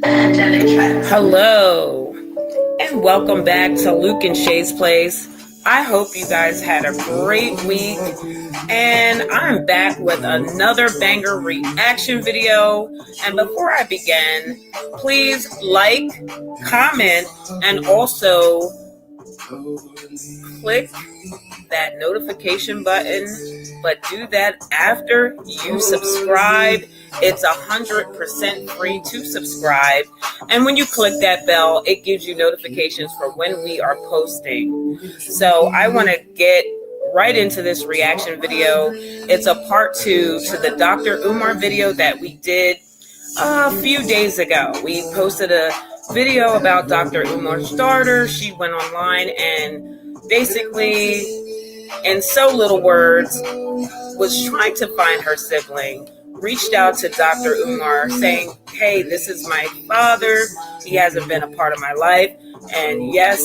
Hello, and welcome back to LUKE-N-SHAE'S place. I hope you guys had a great week, and I'm back with another banger reaction video. And before I begin, please like, comment, and also click that notification button, but do that after you subscribe. It's 100% free to subscribe, and when you click that bell, it gives you notifications for when we are posting. So I want to get right into this reaction video. It's a part 2 to the Dr. Umar video that we did a few days ago. We posted a video about Dr. Umar's daughter. She went online and basically, in so little words, was trying to find her sibling, reached out to Dr. Umar saying, hey, this is my father. He hasn't been a part of my life. And yes,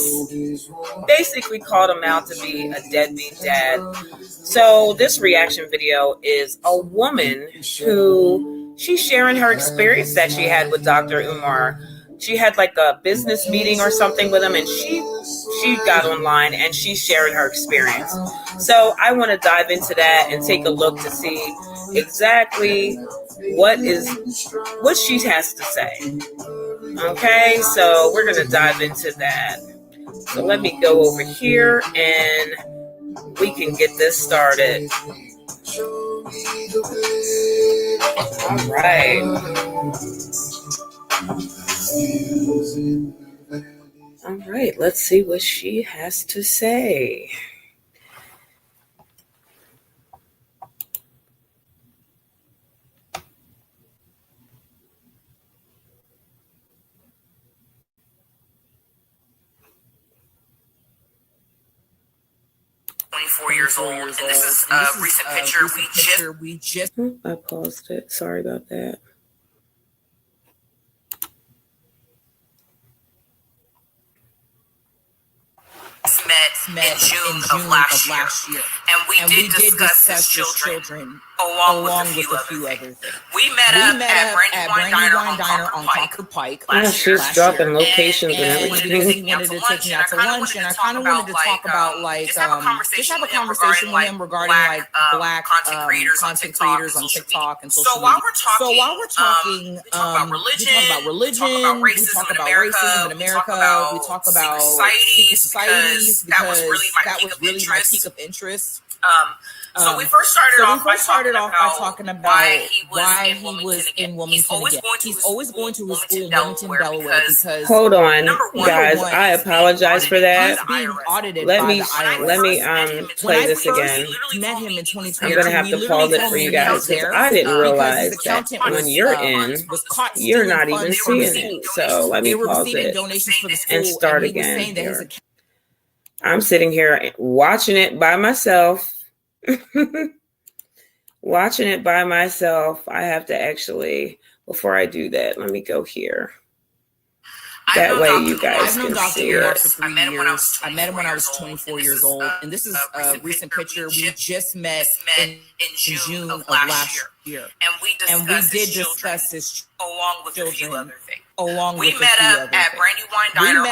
basically called him out to be a deadbeat dad. So this reaction video is a woman who she's sharing her experience that she had with Dr. Umar. She had like a business meeting or something with him, and she got online and she's sharing her experience. So I want to dive into that and take a look to see exactly what she has to say. Okay, so we're going to dive into that. So let me go over here and we can get this started. All right. All right, let's see what she has to say. Years old, and this is a recent picture we just I paused it. Sorry about that. met in June of last year. And we did discuss his children along with a few other things. We met up at Brandywine Diner on Concord Pike. She's dropping locations and everything. He wanted to take me out to lunch, and I kind of wanted to talk about just have a conversation with him regarding like black content creators on TikTok and social media. So while we're talking, we talk about religion, we talk about racism in America, we talk about secret societies, because that was really my peak of interest. So we first started off by talking about why he was in Wilmington again. He's always going to his school in Wilmington, Delaware, because hold on, guys, I apologize for that. He's being audited let me play this again. Met him in 2020. I'm gonna have to pause it for you guys because I didn't realize that when you're in, you're not even seeing it. So let me pause it and start again here. I'm sitting here watching it by myself. Watching it by myself. I have to actually, before I do that, let me go here. That way you guys can see it. I met him when I was 24 years old. And this is a recent picture. We just met in June of last year. And we did discuss his along with a few other things. We met up at Brandywine Diner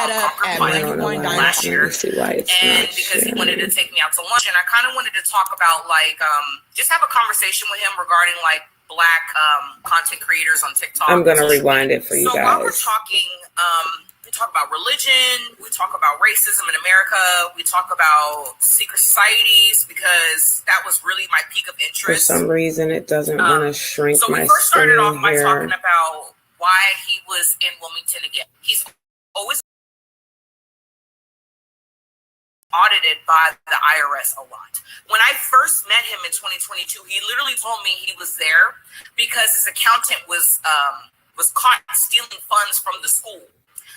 last year, and because he wanted to take me out to lunch, and I kind of wanted to talk about like just have a conversation with him regarding like black content creators on TikTok. I'm gonna rewind it for you guys. So while we're talking, we talk about religion, we talk about racism in America, we talk about secret societies, because that was really my peak of interest. For some reason, it doesn't want to shrink my screen. So we first started off by talking about why he was in Wilmington again. He's always audited by the IRS a lot. When I first met him in 2022, he literally told me he was there because his accountant was caught stealing funds from the school.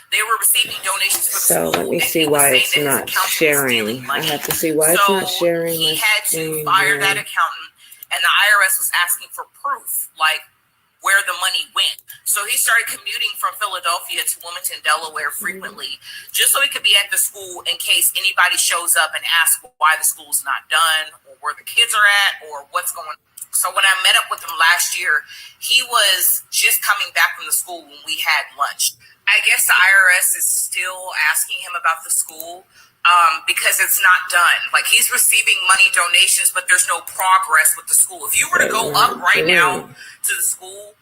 They were receiving donations from the school. So let me see why it's not sharing. I have to see why it's not sharing. He had to fire that accountant, and the IRS was asking for proof, like where the money went. So he started commuting from Philadelphia to Wilmington, Delaware frequently, just so he could be at the school in case anybody shows up and asks why the school's not done, or where the kids are at, or what's going on. So when I met up with him last year, he was just coming back from the school when we had lunch. I guess the IRS is still asking him about the school because it's not done. Like, he's receiving money donations, but there's no progress with the school. If you were to go up right now to the school,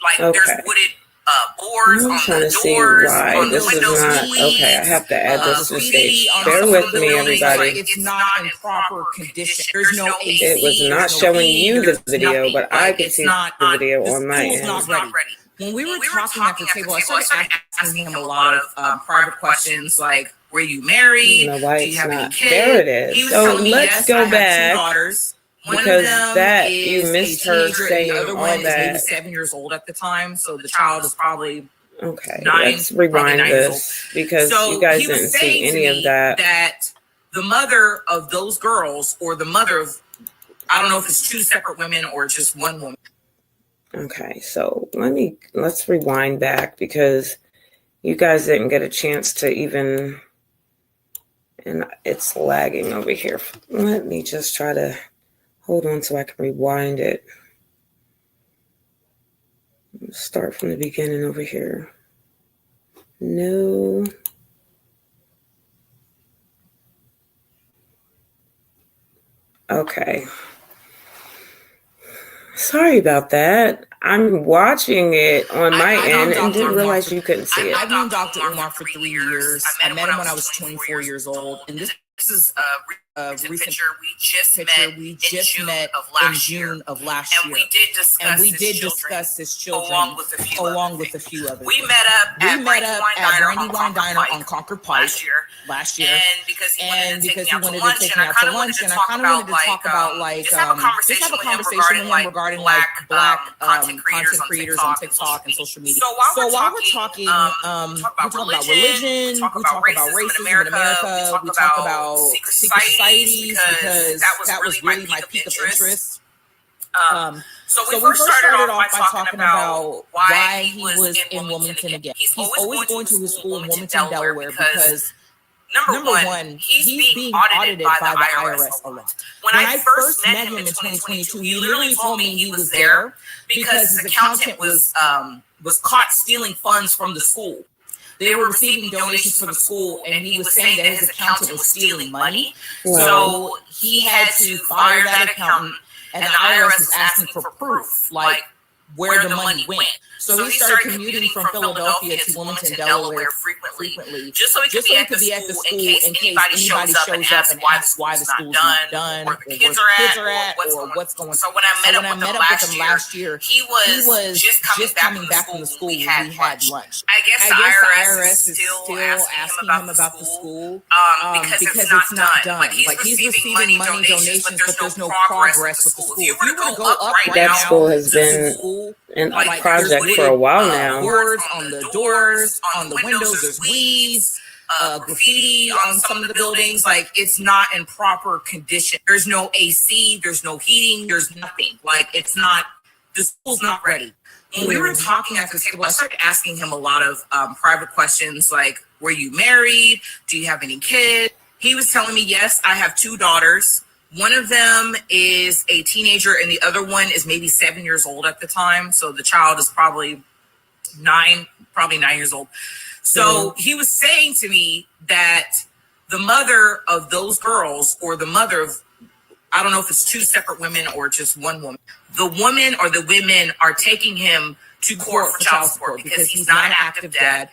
like, there's wooded boards on the doors, on the windows. Okay, I have to add this to stage. Bear with me, everybody. It's not in proper condition. There's no AC. It was not showing you the video, but I could see the video on my end. Not ready. When we were talking at the table, I started asking him a lot of private questions, like, were you married? You know why do you have any kids? There it is. So let's go back. Because that, you missed her saying all that. He was 7 years old at the time, so the child is probably okay. Let's rewind this because you guys didn't see any of that. That the mother of those girls, or the mother of, I don't know if it's two separate women or just one woman. Okay, so let's rewind back because you guys didn't get a chance to even, and it's lagging over here. Let me just try to hold on so I can rewind it. Start from the beginning over here. No. Okay. Sorry about that. I'm watching it on my end and didn't realize you couldn't see it. I've known Dr. Umar for 3 years. I met him when I was 24 years old. And this is a recent picture we just met in June of last year. And we did discuss his children along with a few others. We met up at Brandywine Diner on Concord Pike last year. And because he wanted to take me out to lunch, and I kind of wanted to talk about like just have a conversation with him regarding like black content creators on TikTok and social media. So while we're talking, we talk about religion, we talk about racism in America, we talk about secret societies because that was really my peak of interest. So we first started off by talking about why he was in Wilmington again. He's always going to his school in Wilmington, Delaware, because number one, he's being audited by the IRS a lot. When I first met him in 2022, he literally told me he was there because his accountant was caught stealing funds from the school. They were receiving donations for the school, and he was saying that his accountant was stealing money. Wow. So he had to fire that accountant, and the IRS was asking for proof, like where the money went. So he started commuting from Philadelphia to Wilmington, Delaware frequently, just so he could be at the school in case anybody shows up and asks why the school's not done, or the kids are at, or what's going on. So when I met up with him last year, he was just coming back from the school when we had lunch. I guess the IRS is still asking him about the school because it's not done. Like, he's receiving money donations, but there's no progress with the school. If you were to go up right now, that school has been in a project for a while now. Boards on the doors, on the windows, there's weeds, graffiti on some of the buildings. Like, it's not in proper condition. There's no AC, there's no heating, there's nothing. Like, it's not, the school's not ready. When we were talking at the table, I started asking him a lot of private questions, like, were you married? Do you have any kids? He was telling me, yes, I have 2 daughters. One of them is a teenager, and the other one is maybe 7 years old at the time. So the child is probably 9 years old. So he was saying to me that the mother of those girls, or the mother of, I don't know if it's 2 separate women or just one woman, the woman or the women are taking him to court for child support because he's not an active dad.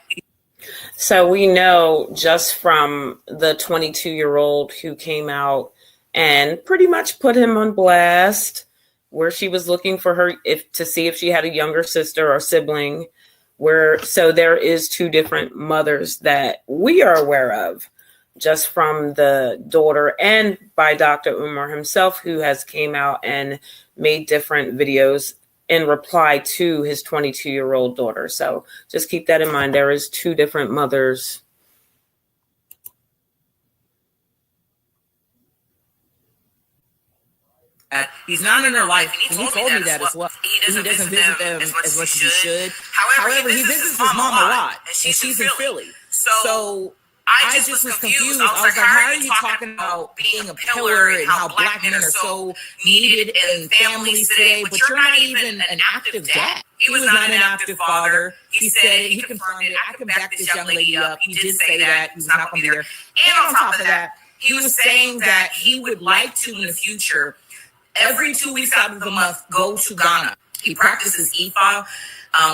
So we know just from the 22-year-old who came out and pretty much put him on blast, where she was looking for her to see if she had a younger sister or sibling. So there is 2 different mothers that we are aware of, just from the daughter and by Dr. Umar himself, who has came out and made different videos in reply to his 22-year-old daughter. So just keep that in mind. There is 2 different mothers. He's not in her life, and he told me that as well. He doesn't visit them as much as he should. However, he visits his mom a lot, and she's in Philly. So I just was confused. I was like, how are you talking about being a pillar and how black men are so needed in families today, but you're not even an active dad? He was not an active father. He said it. He confirmed it. I can back this young lady up. He did say that. He was not going to be there. And on top of that, he was saying that he would like to, in the future, every 2 weeks out of the month, go to Ghana. He practices Ifa,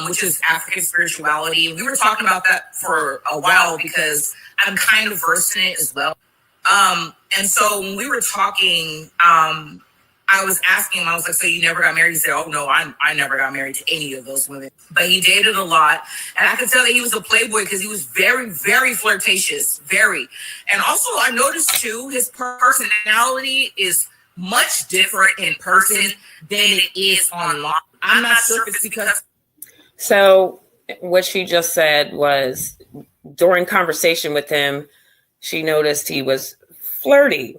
which is African spirituality. We were talking about that for a while because I'm kind of versed in it as well. And so when we were talking, I was asking him, I was like, so you never got married? He said, oh, no, I never got married to any of those women. But he dated a lot. And I could tell that he was a playboy because he was very, very flirtatious. Very. And also, I noticed, too, his personality is much different in person than it is online. I'm not sure if it's because... So what she just said was, during conversation with him, she noticed he was flirty.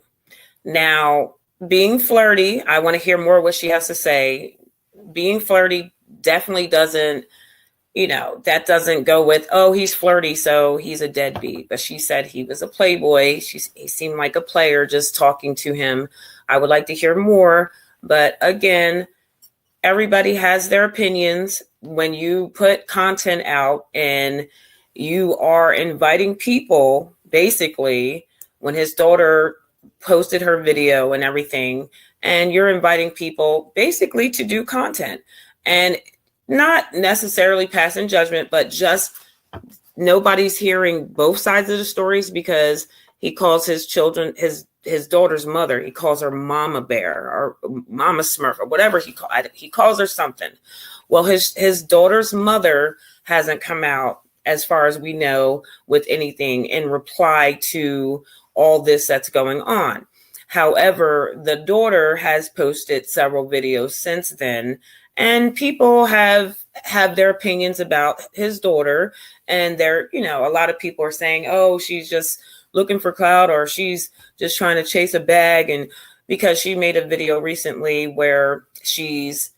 Now, being flirty, I want to hear more what she has to say. Being flirty definitely doesn't, that doesn't go with, oh, he's flirty, so he's a deadbeat. But she said he was a playboy. He seemed like a player just talking to him. I would like to hear more. But again, everybody has their opinions. When you put content out and you are inviting people, basically, when his daughter posted her video and everything, and you're inviting people basically to do content and not necessarily passing judgment, but just nobody's hearing both sides of the stories, because he calls his children, his daughter's mother, he calls her Mama Bear or Mama Smurf or whatever he calls her something. Well, his daughter's mother hasn't come out, as far as we know, with anything in reply to all this that's going on. However, the daughter has posted several videos since then, and people have their opinions about his daughter. And a lot of people are saying, oh, she's just looking for clout, or she's just trying to chase a bag. And because she made a video recently where she's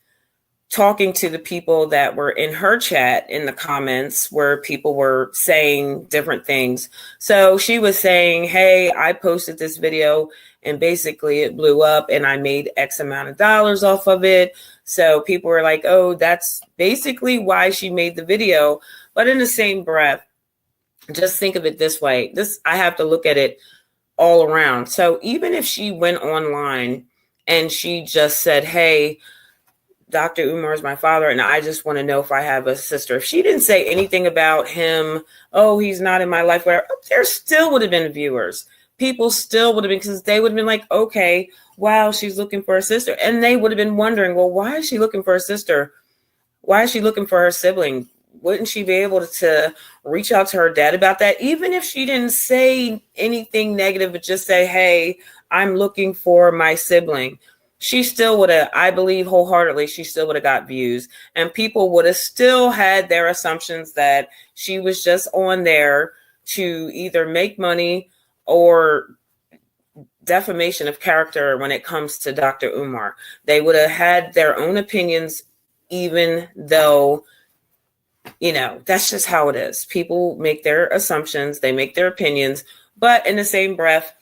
talking to the people that were in her chat in the comments, where people were saying different things. So she was saying, hey, I posted this video and basically it blew up and I made X amount of dollars off of it. So people were like, oh, that's basically why she made the video. But in the same breath, just think of it this way. I have to look at it all around. So even if she went online and she just said, hey, Dr. Umar is my father, and I just want to know if I have a sister. If she didn't say anything about him, oh, he's not in my life, whatever, there still would have been viewers. People still would have been, because they would have been like, okay, wow, she's looking for a sister. And they would have been wondering, well, why is she looking for a sister? Why is she looking for her sibling? Wouldn't she be able to reach out to her dad about that? Even if she didn't say anything negative, but just say, hey, I'm looking for my sibling. She still would have, I believe wholeheartedly, she still would have got views, and people would have still had their assumptions that she was just on there to either make money or defamation of character when it comes to Dr. Umar. They would have had their own opinions, even though, that's just how it is. People make their assumptions, they make their opinions, but in the same breath,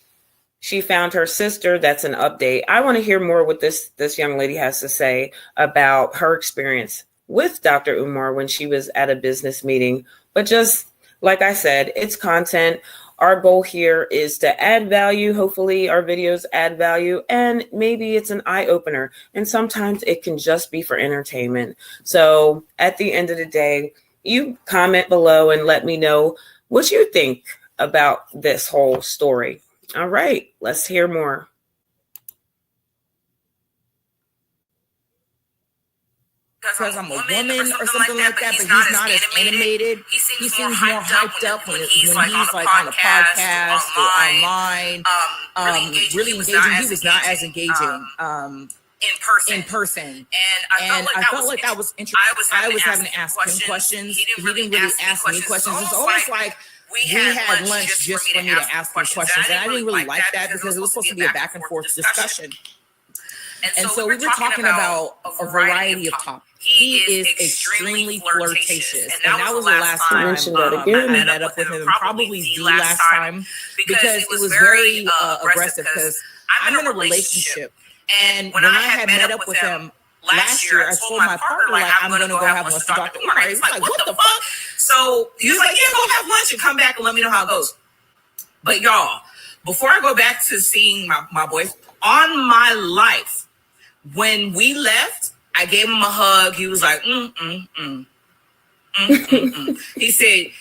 she found her sister. That's an update. I want to hear more what this young lady has to say about her experience with Dr. Umar when she was at a business meeting. But just like I said, it's content. Our goal here is to add value. Hopefully our videos add value, and maybe it's an eye opener. And sometimes it can just be for entertainment. So at the end of the day, you comment below and let me know what you think about this whole story. All right, let's hear more. Because I'm a woman or something like that, but he's not as animated. He seems more hyped up when he's like on a podcast or online, really engaging. He was not as engaging in person. And I felt like I was interesting. I was having to ask him questions. He didn't really ask me questions. It's almost like we had lunch just for me to ask him questions. And I didn't really like that because it was supposed to be a back and forth discussion. And so we were talking about a variety of topics. He is extremely flirtatious. And that was the last time I met up with him, and probably the last time, because it was very aggressive, because I'm in a relationship. And when I had met up with him last year I told my partner, like, I'm going to go have lunch with Dr. Umar. He's like, what the fuck? So he was like, yeah, go have lunch and come back and let me know how it goes. But y'all, before I go back to seeing my boys, on my life, when we left, I gave him a hug. He was like, He said,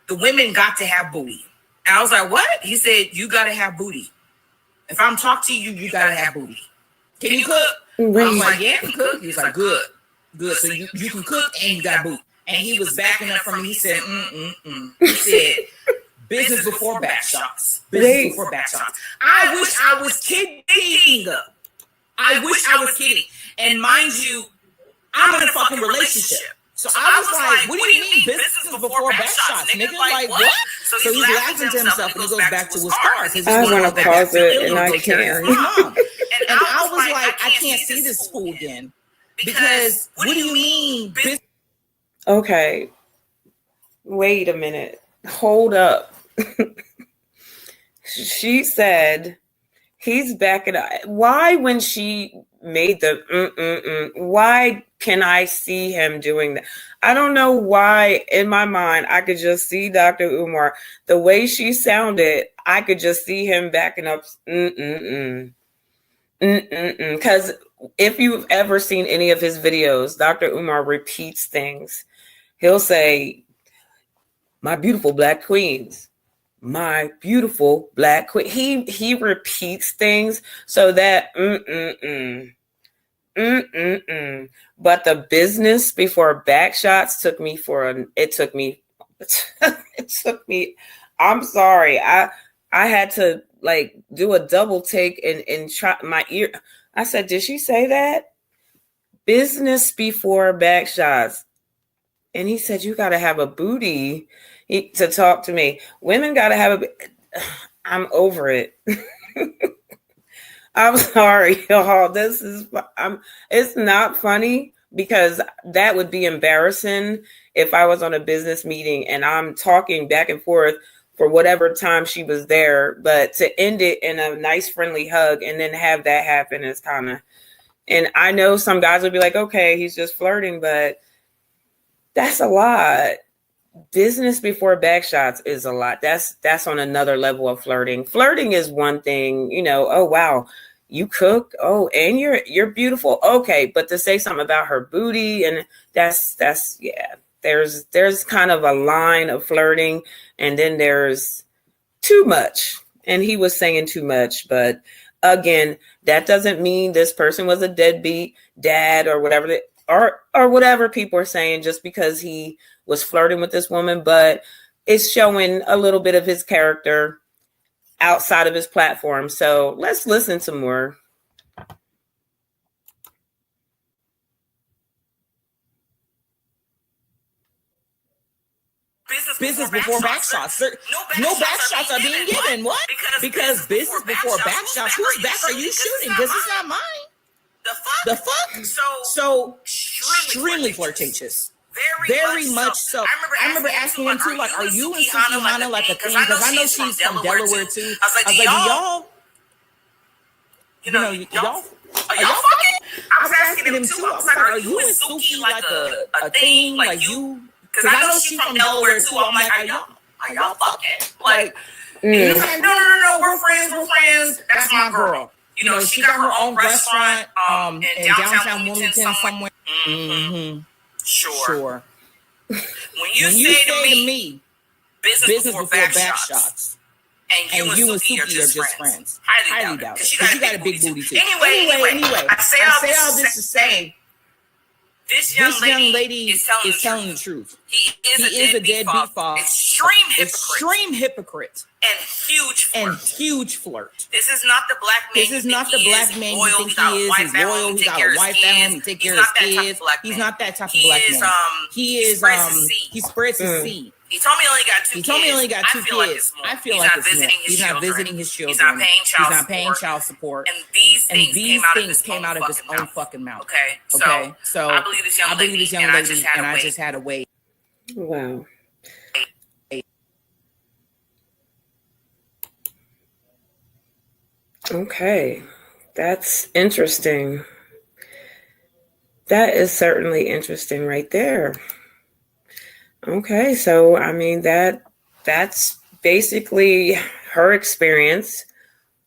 the women got to have booty. And I was like, what? He said, you got to have booty. If I'm talking to you, you got to have booty. Can you cook? I was like, yeah, I can cook. He was like, good. So you can cook and you got booty. And he was backing up from me. He said, He said, business before back shots. Business before back shots. I wish I was kidding. And mind you, I'm in a fucking relationship. So I was like, what do you mean business before back shots? Nigga, like, what? So he's laughing to himself and he goes back to his car. I want to pause it and I can't. And I was like, I can't see this fool again. Because what do you mean? Okay. Wait a minute. Hold up. She said he's backing up. Why, when she made the why can I see him doing that? I don't know why in my mind I could just see Dr. Umar. The way she sounded, I could just see him backing up. Because if you've ever seen any of his videos, Dr. Umar repeats things. He'll say, my beautiful black queens. My beautiful black queen. He repeats things so that But the business before back shots took me. I'm sorry. I had to like do a double take and try my ear. I said, did she say that? Business before back shots. And he said, you got to have a booty to talk to me. Women got to have I'm over it. I'm sorry, y'all. It's not funny because that would be embarrassing if I was on a business meeting and I'm talking back and forth for whatever time she was there. But to end it in a nice, friendly hug and then have that happen is kind of, and I know some guys would be like, okay, he's just flirting, but that's a lot. Business before back shots is a lot. That's on another level of flirting. Flirting is one thing, oh wow, you cook, oh, and you're beautiful. Okay, but to say something about her booty, and that's yeah. There's kind of a line of flirting, and then there's too much. And he was saying too much, but again, that doesn't mean this person was a deadbeat dad or whatever or whatever people are saying just because he was flirting with this woman, but it's showing a little bit of his character outside of his platform. So let's listen to more. Business before back shots. No back shots are being given. What? Because business before back shots. Whose back are you shooting? Because it's not mine. The fuck? So extremely flirtatious. Very much so. I remember asking him too, like, are you and Sukihana like a thing? Because I know she's from Delaware too. I was like, do y'all? Y'all? Are y'all fucking? I was asking him too. I was like, are you and Suki like a thing? Like you? Because I know she's from Delaware too. I'm like, are y'all fucking? Like, he's like, no, we're friends. That's my girl. She got her own restaurant in downtown Wilmington somewhere. Mm-hmm. Sure. When you say to me, business before back shots, and you and Suki are just friends. Highly doubt it. Because you got a big booty too. Anyway, I say all this to say, this young lady is telling the truth. He is a deadbeat father. Extreme hypocrite. And huge flirt. This is not the black man. This is not the black man you think he is. He's loyal. He got a wife at home. He take care of his kids. He's not that type of black man. He spreads his seed. He told me he only got two kids. I feel like it's more. He's not visiting his children. He's not paying child support. And these things came out of his own fucking mouth. Okay. So I believe this young lady, and I just had to wait. Wow. Okay, that's interesting. That is certainly interesting right there. Okay, so I mean that's basically her experience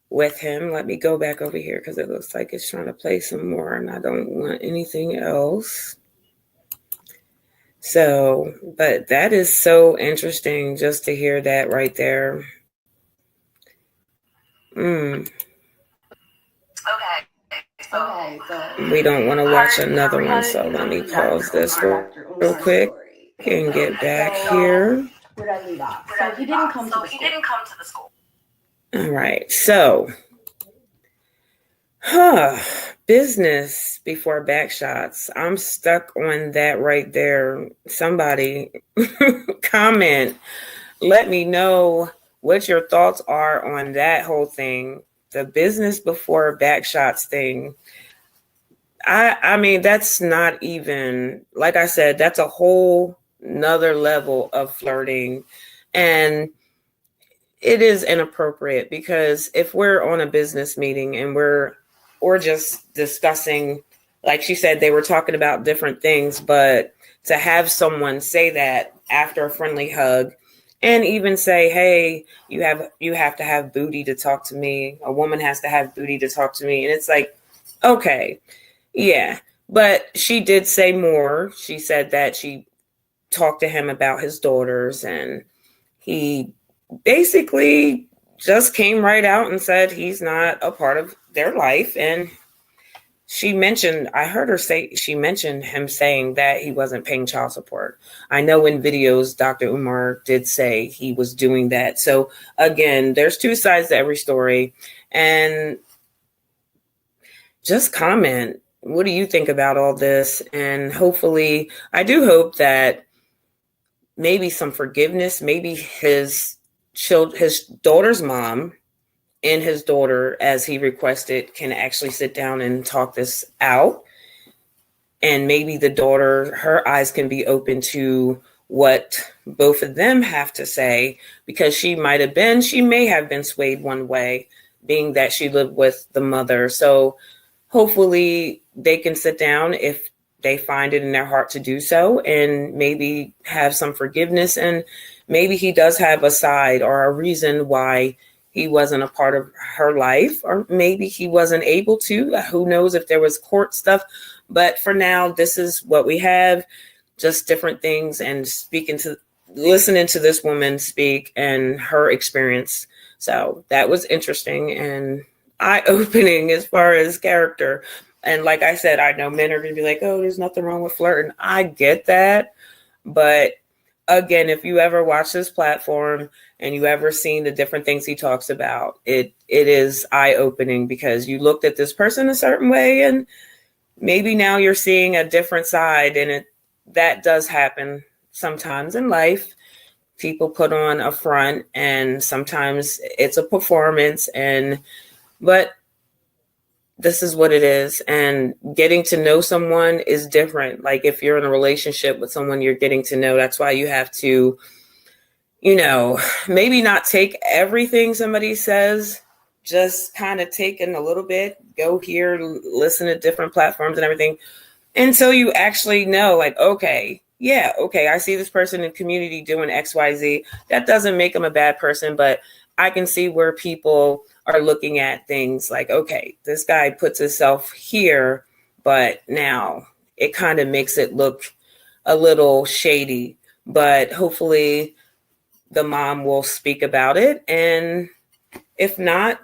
with him. Let me go back over here because it looks like it's trying to play some more and I don't want anything else. So, but that is so interesting just to hear that right there. Okay. So we don't want to watch another one, so let me pause this real quick and get back here. Where did I leave off? So he didn't come to the school. All right, so business before back shots. I'm stuck on that right there. Somebody comment. Let me know what your thoughts are on that whole thing. The business before back shots thing. I mean, that's not even, like I said, that's a whole nother level of flirting. And it is inappropriate because if we're on a business meeting and we're just discussing, like she said, they were talking about different things, but to have someone say that after a friendly hug and even say, hey, you have to have booty to talk to me. A woman has to have booty to talk to me. And it's like, okay, yeah. But she did say more. She said that she talked to him about his daughters and he basically just came right out and said he's not a part of their life. And she mentioned, I heard her say, she mentioned him saying that he wasn't paying child support. I know in videos, Dr. Umar did say he was doing that. So again, there's two sides to every story. And just comment. What do you think about all this? And hopefully, I do hope that maybe some forgiveness, maybe his daughter's mom and his daughter, as he requested, can actually sit down and talk this out. And maybe the daughter, her eyes can be open to what both of them have to say, because she may have been swayed one way, being that she lived with the mother. So hopefully they can sit down if they find it in their heart to do so and maybe have some forgiveness. And maybe he does have a side or a reason why he wasn't a part of her life, or maybe he wasn't able to. Who knows if there was court stuff. But for now, this is what we have, just different things and listening to this woman speak and her experience. So that was interesting and eye-opening as far as character. And like I said, I know men are going to be like, oh, there's nothing wrong with flirting. I get that. But again, if you ever watch this platform and you ever seen the different things he talks about, it is eye-opening because you looked at this person a certain way and maybe now you're seeing a different side. And that does happen sometimes in life. People put on a front and sometimes it's a performance, but this is what it is. And getting to know someone is different. Like if you're in a relationship with someone you're getting to know, that's why you have to, maybe not take everything somebody says, just kind of take in a little bit, go here, listen to different platforms and everything until you actually know, like, okay, I see this person in community doing XYZ. That doesn't make them a bad person, but I can see where people are looking at things like, okay, this guy puts himself here, but now it kind of makes it look a little shady. But hopefully the mom will speak about it. And if not,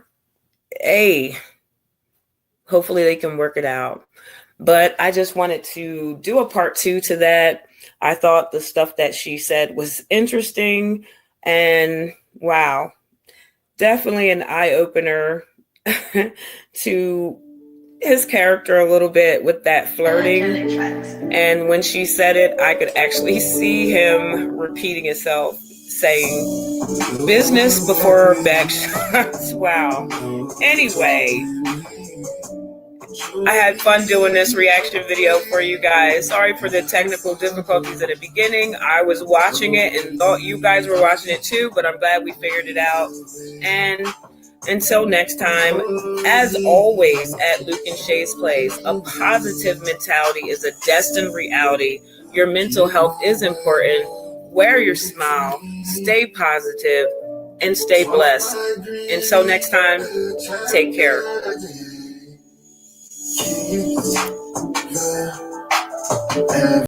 hopefully they can work it out. But I just wanted to do a part 2 to that. I thought the stuff that she said was interesting and wow. Definitely an eye-opener to his character a little bit with that flirting. And when she said it, I could actually see him repeating himself, saying, business before back shots. Wow. Anyway, I had fun doing this reaction video for you guys. Sorry for the technical difficulties at the beginning. I was watching it and thought you guys were watching it too, but I'm glad we figured it out. And Until next time, as always at LUKE-N-SHAE'S Plays, a positive mentality is a destined reality. Your mental health is important. Wear your smile, stay positive, and stay blessed. Until next time, take care.